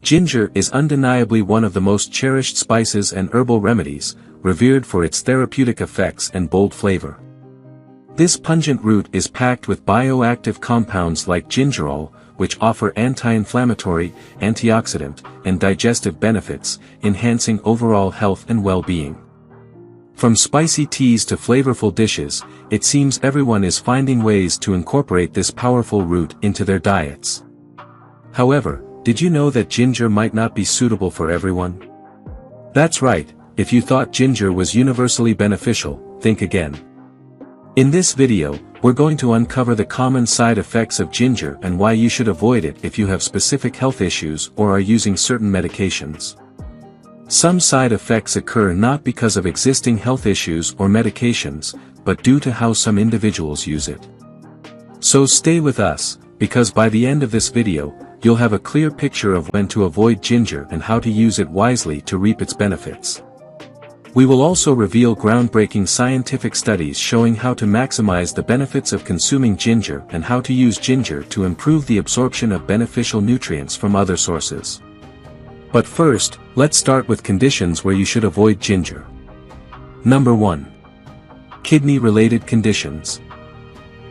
Ginger is undeniably one of the most cherished spices and herbal remedies, revered for its therapeutic effects and bold flavor. This pungent root is packed with bioactive compounds like gingerol, which offer anti-inflammatory, antioxidant, and digestive benefits, enhancing overall health and well-being. From spicy teas to flavorful dishes, it seems everyone is finding ways to incorporate this powerful root into their diets. However, did you know that ginger might not be suitable for everyone? That's right, if you thought ginger was universally beneficial, think again. In this video, we're going to uncover the common side effects of ginger and why you should avoid it if you have specific health issues or are using certain medications. Some side effects occur not because of existing health issues or medications, but due to how some individuals use it. So stay with us, because by the end of this video, you'll have a clear picture of when to avoid ginger and how to use it wisely to reap its benefits. We will also reveal groundbreaking scientific studies showing how to maximize the benefits of consuming ginger and how to use ginger to improve the absorption of beneficial nutrients from other sources. But first, let's start with conditions where you should avoid ginger. Number 1. Kidney-related conditions.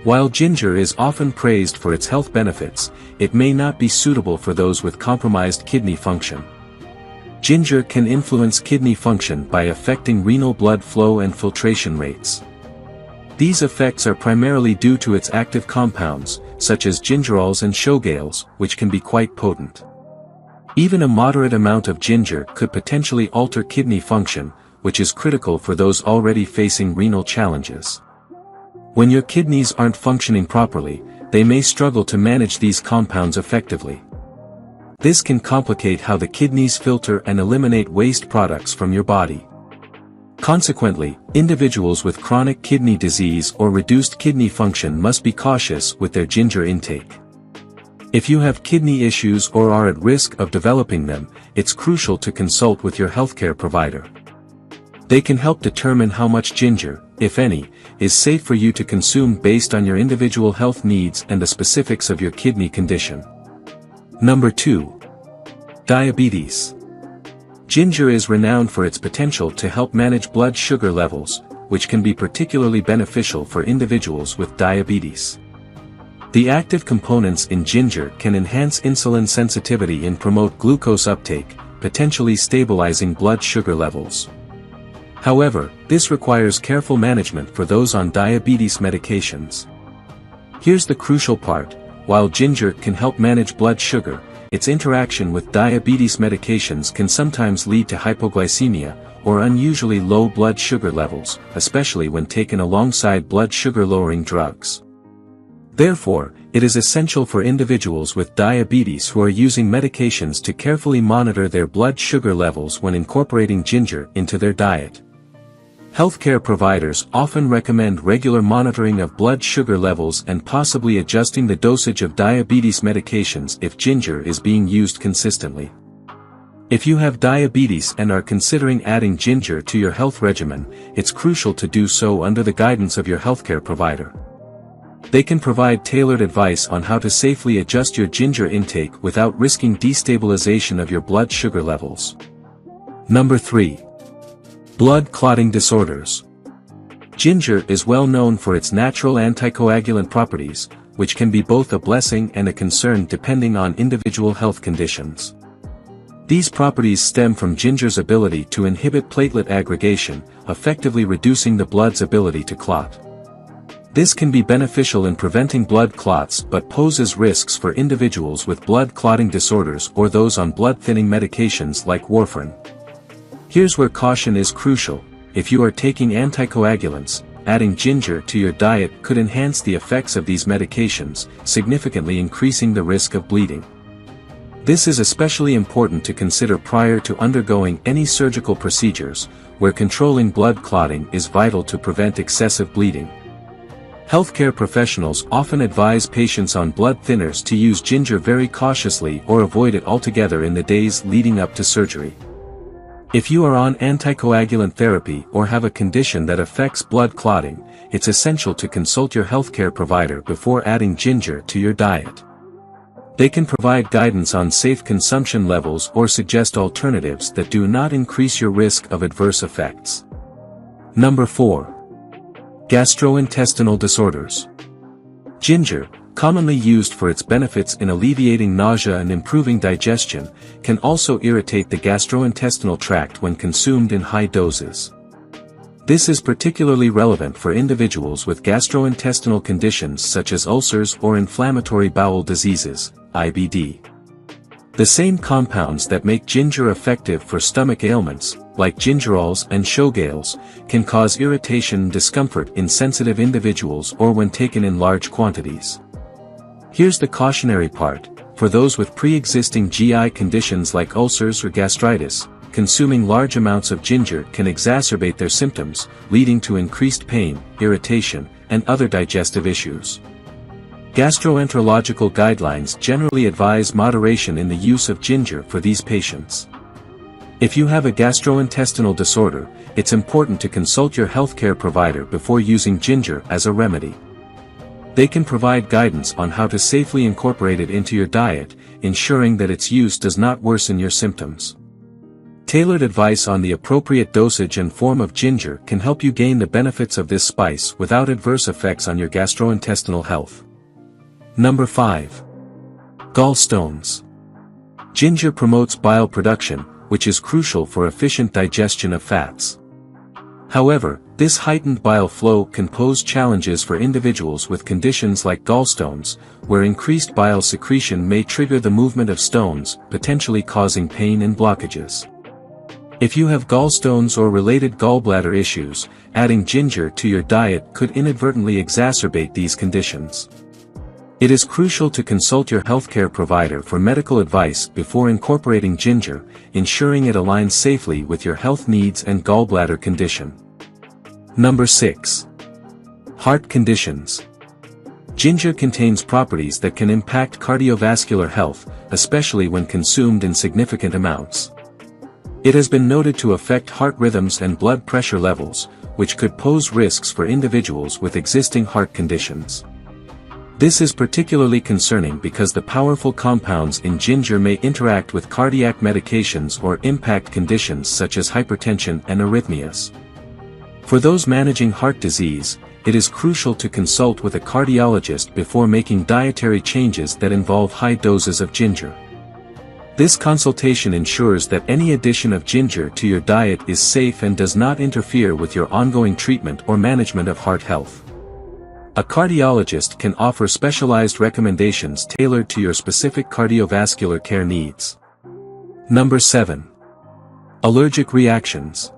While ginger is often praised for its health benefits, it may not be suitable for those with compromised kidney function. Ginger can influence kidney function by affecting renal blood flow and filtration rates. These effects are primarily due to its active compounds, such as gingerols and shogaols, which can be quite potent. Even a moderate amount of ginger could potentially alter kidney function, which is critical for those already facing renal challenges. When your kidneys aren't functioning properly, they may struggle to manage these compounds effectively. This can complicate how the kidneys filter and eliminate waste products from your body. Consequently, individuals with chronic kidney disease or reduced kidney function must be cautious with their ginger intake. If you have kidney issues or are at risk of developing them, it's crucial to consult with your healthcare provider. They can help determine how much ginger, if any, is safe for you to consume based on your individual health needs and the specifics of your kidney condition. Number 2. Diabetes. Ginger is renowned for its potential to help manage blood sugar levels, which can be particularly beneficial for individuals with diabetes. The active components in ginger can enhance insulin sensitivity and promote glucose uptake, potentially stabilizing blood sugar levels. However, this requires careful management for those on diabetes medications. Here's the crucial part: while ginger can help manage blood sugar, its interaction with diabetes medications can sometimes lead to hypoglycemia, or unusually low blood sugar levels, especially when taken alongside blood sugar-lowering drugs. Therefore, it is essential for individuals with diabetes who are using medications to carefully monitor their blood sugar levels when incorporating ginger into their diet. Healthcare providers often recommend regular monitoring of blood sugar levels and possibly adjusting the dosage of diabetes medications if ginger is being used consistently. If you have diabetes and are considering adding ginger to your health regimen, it's crucial to do so under the guidance of your healthcare provider. They can provide tailored advice on how to safely adjust your ginger intake without risking destabilization of your blood sugar levels. Number 3. Blood clotting disorders. Ginger is well known for its natural anticoagulant properties, which can be both a blessing and a concern depending on individual health conditions. These properties stem from ginger's ability to inhibit platelet aggregation, effectively reducing the blood's ability to clot. This can be beneficial in preventing blood clots but poses risks for individuals with blood clotting disorders or those on blood-thinning medications like warfarin. Here's where caution is crucial: if you are taking anticoagulants, adding ginger to your diet could enhance the effects of these medications, significantly increasing the risk of bleeding. This is especially important to consider prior to undergoing any surgical procedures, where controlling blood clotting is vital to prevent excessive bleeding. Healthcare professionals often advise patients on blood thinners to use ginger very cautiously or avoid it altogether in the days leading up to surgery. If you are on anticoagulant therapy or have a condition that affects blood clotting, it's essential to consult your healthcare provider before adding ginger to your diet. They can provide guidance on safe consumption levels or suggest alternatives that do not increase your risk of adverse effects. Number 4. Gastrointestinal disorders. Ginger, commonly used for its benefits in alleviating nausea and improving digestion, can also irritate the gastrointestinal tract when consumed in high doses. This is particularly relevant for individuals with gastrointestinal conditions such as ulcers or inflammatory bowel diseases, IBD. The same compounds that make ginger effective for stomach ailments, like gingerols and shogaols, can cause irritation and discomfort in sensitive individuals or when taken in large quantities. Here's the cautionary part: for those with pre-existing GI conditions like ulcers or gastritis, consuming large amounts of ginger can exacerbate their symptoms, leading to increased pain, irritation, and other digestive issues. Gastroenterological guidelines generally advise moderation in the use of ginger for these patients. If you have a gastrointestinal disorder, it's important to consult your healthcare provider before using ginger as a remedy. They can provide guidance on how to safely incorporate it into your diet, ensuring that its use does not worsen your symptoms. Tailored advice on the appropriate dosage and form of ginger can help you gain the benefits of this spice without adverse effects on your gastrointestinal health. Number 5. Gallstones. Ginger promotes bile production, which is crucial for efficient digestion of fats. However, this heightened bile flow can pose challenges for individuals with conditions like gallstones, where increased bile secretion may trigger the movement of stones, potentially causing pain and blockages. If you have gallstones or related gallbladder issues, adding ginger to your diet could inadvertently exacerbate these conditions. It is crucial to consult your healthcare provider for medical advice before incorporating ginger, ensuring it aligns safely with your health needs and gallbladder condition. Number 6. Heart conditions. Ginger contains properties that can impact cardiovascular health, especially when consumed in significant amounts. It has been noted to affect heart rhythms and blood pressure levels, which could pose risks for individuals with existing heart conditions. This is particularly concerning because the powerful compounds in ginger may interact with cardiac medications or impact conditions such as hypertension and arrhythmias. For those managing heart disease, it is crucial to consult with a cardiologist before making dietary changes that involve high doses of ginger. This consultation ensures that any addition of ginger to your diet is safe and does not interfere with your ongoing treatment or management of heart health. A cardiologist can offer specialized recommendations tailored to your specific cardiovascular care needs. Number 7. Allergic reactions.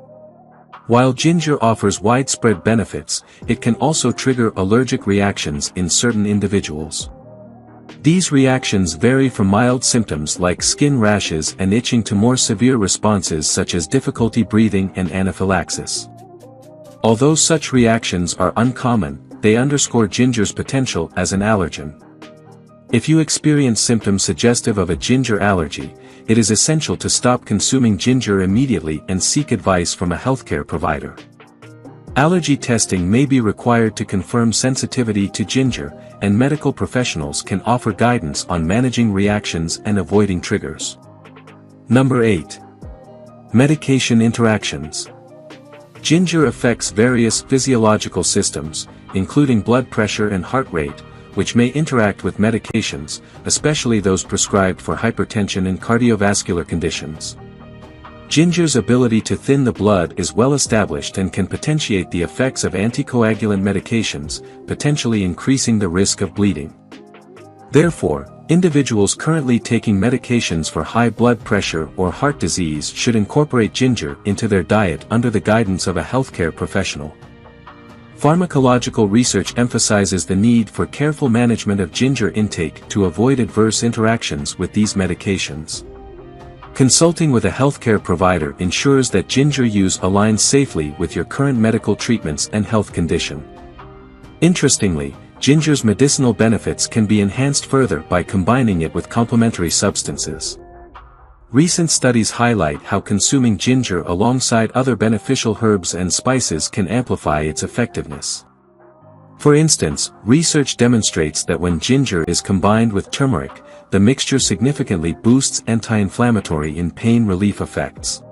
While ginger offers widespread benefits, it can also trigger allergic reactions in certain individuals. These reactions vary from mild symptoms like skin rashes and itching to more severe responses such as difficulty breathing and anaphylaxis. Although such reactions are uncommon, they underscore ginger's potential as an allergen. If you experience symptoms suggestive of a ginger allergy, it is essential to stop consuming ginger immediately and seek advice from a healthcare provider. Allergy testing may be required to confirm sensitivity to ginger, and medical professionals can offer guidance on managing reactions and avoiding triggers. Number 8. Medication interactions. Ginger affects various physiological systems, including blood pressure and heart rate, which may interact with medications, especially those prescribed for hypertension and cardiovascular conditions. Ginger's ability to thin the blood is well established and can potentiate the effects of anticoagulant medications, potentially increasing the risk of bleeding. Therefore, individuals currently taking medications for high blood pressure or heart disease should incorporate ginger into their diet under the guidance of a healthcare professional. Pharmacological research emphasizes the need for careful management of ginger intake to avoid adverse interactions with these medications. Consulting with a healthcare provider ensures that ginger use aligns safely with your current medical treatments and health condition. Interestingly, ginger's medicinal benefits can be enhanced further by combining it with complementary substances. Recent studies highlight how consuming ginger alongside other beneficial herbs and spices can amplify its effectiveness. For instance, research demonstrates that when ginger is combined with turmeric, the mixture significantly boosts anti-inflammatory and pain relief effects.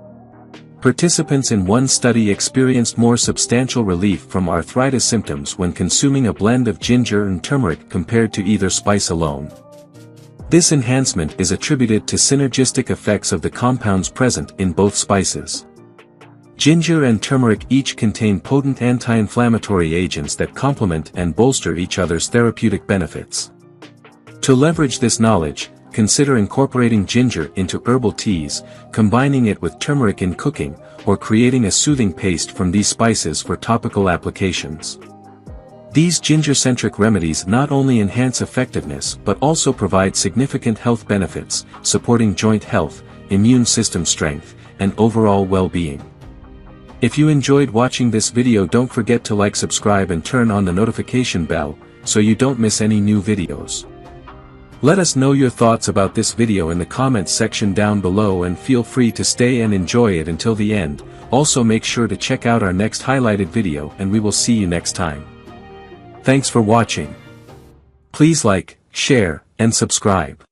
Participants in one study experienced more substantial relief from arthritis symptoms when consuming a blend of ginger and turmeric compared to either spice alone. This enhancement is attributed to synergistic effects of the compounds present in both spices. Ginger and turmeric each contain potent anti-inflammatory agents that complement and bolster each other's therapeutic benefits. To leverage this knowledge, consider incorporating ginger into herbal teas, combining it with turmeric in cooking, or creating a soothing paste from these spices for topical applications. These ginger-centric remedies not only enhance effectiveness but also provide significant health benefits, supporting joint health, immune system strength, and overall well-being. If you enjoyed watching this video, don't forget to like, subscribe and turn on the notification bell, so you don't miss any new videos. Let us know your thoughts about this video in the comments section down below, and feel free to stay and enjoy it until the end. Also make sure to check out our next highlighted video, and we will see you next time. Thanks for watching. Please like, share, and subscribe.